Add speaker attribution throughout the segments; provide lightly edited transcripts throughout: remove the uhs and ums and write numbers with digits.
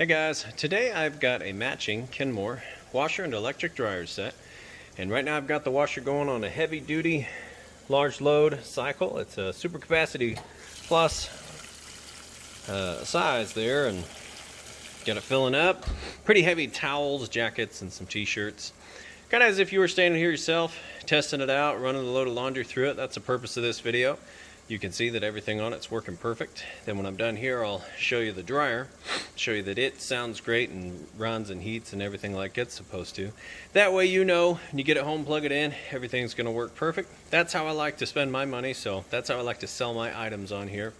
Speaker 1: Hey guys, today I've got a matching Kenmore washer and electric dryer set, and right now I've got the washer going on a heavy duty large load cycle. It's a super capacity plus size there, and got it filling up. Pretty heavy towels, jackets, and some t-shirts. Kind of as if you were standing here yourself, testing it out, running the load of laundry through it. That's the purpose of this video. You can see that everything on it's working perfect. Then when I'm done here, I'll show you the dryer, show you that it sounds great and runs and heats and everything like it's supposed to. That way you know, when you get it home, plug it in, everything's gonna work perfect. That's how I like to spend my money, so that's how I like to sell my items on here.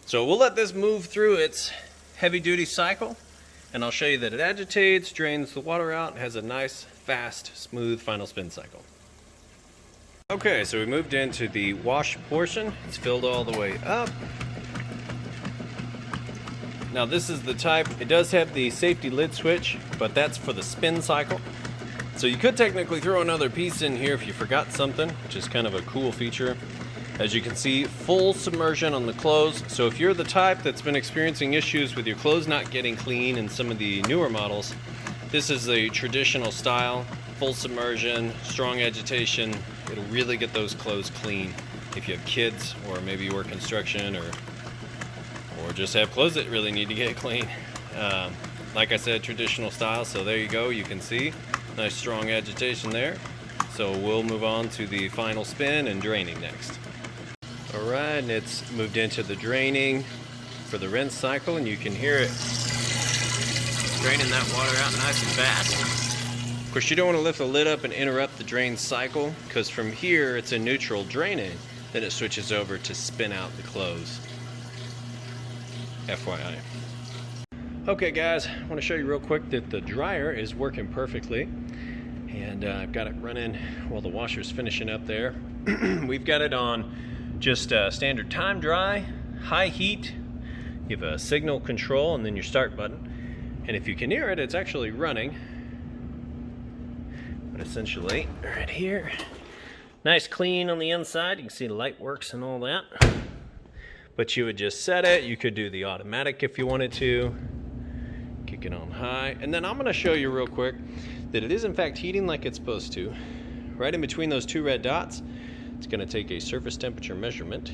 Speaker 1: So we'll let this move through its heavy duty cycle, and I'll show you that it agitates, drains the water out, and has a nice, fast, smooth final spin cycle. Okay, so we moved into the wash portion. It's filled all the way up. Now this is the type, it does have the safety lid switch, but that's for the spin cycle. So you could technically throw another piece in here if you forgot something, which is kind of a cool feature. As you can see, full submersion on the clothes. So if you're the type that's been experiencing issues with your clothes not getting clean in some of the newer models, this is the traditional style. Full submersion, strong agitation. It'll really get those clothes clean if you have kids, or maybe you work construction, or just have clothes that really need to get clean. Like I said, traditional style, so there you go. You can see nice strong agitation there. So we'll move on to the final spin and draining next. Alright, and it's moved into the draining for the rinse cycle, and you can hear it draining that water out nice and fast. Of course, you don't want to lift the lid up and interrupt the drain cycle, because from here it's a neutral draining, then it switches over to spin out the clothes. FYI. Okay guys, I want to show you real quick that the dryer is working perfectly, and I've got it running while the washer's finishing up there. We've got it on just standard time dry, high heat. You have a signal control and then your start button, and if you can hear it, it's actually running. But essentially, right here, nice clean on the inside. You can see the light works and all that. But you would just set it. You could do the automatic if you wanted to. Kick it on high. And then I'm going to show you real quick that it is in fact heating like it's supposed to. Right in between those two red dots, it's going to take a surface temperature measurement.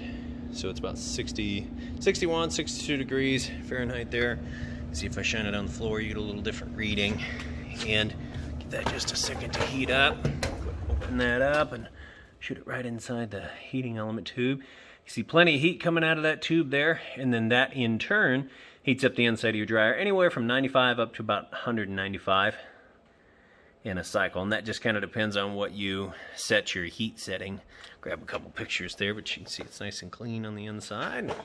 Speaker 1: So it's about 61, 62 degrees Fahrenheit there. See if I shine it on the floor, you get a little different reading. And that just a second to heat up. Open that up and shoot it right inside the heating element tube. You see plenty of heat coming out of that tube there, and then that in turn heats up the inside of your dryer anywhere from 95 up to about 195 in a cycle, and that just kind of depends on what you set your heat setting. Grab a couple pictures there, but you can see it's nice and clean on the inside.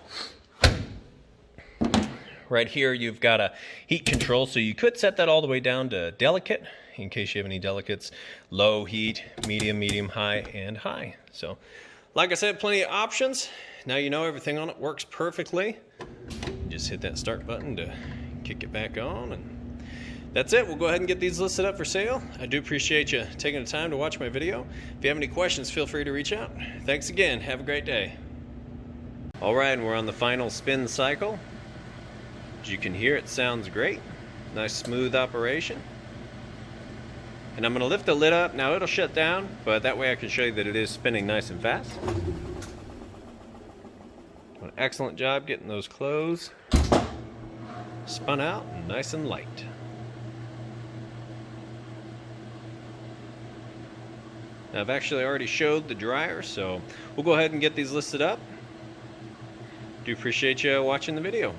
Speaker 1: Right here you've got a heat control, so you could set that all the way down to delicate in case you have any delicates. Low heat, medium, high, and high. So like I said, plenty of options. Now you know everything on it works perfectly. You just hit that start button to kick it back on, and that's it. We'll go ahead and get these listed up for sale. I do appreciate you taking the time to watch my video. If you have any questions, feel free to reach out. Thanks again. Have a great day. All right, and we're on the final spin cycle. As you can hear, it sounds great. Nice smooth operation. And I'm going to lift the lid up. Now it'll shut down, but that way I can show you that it is spinning nice and fast. An excellent job getting those clothes spun out and nice and light. Now I've actually already showed the dryer, so we'll go ahead and get these listed up. Do appreciate you watching the video.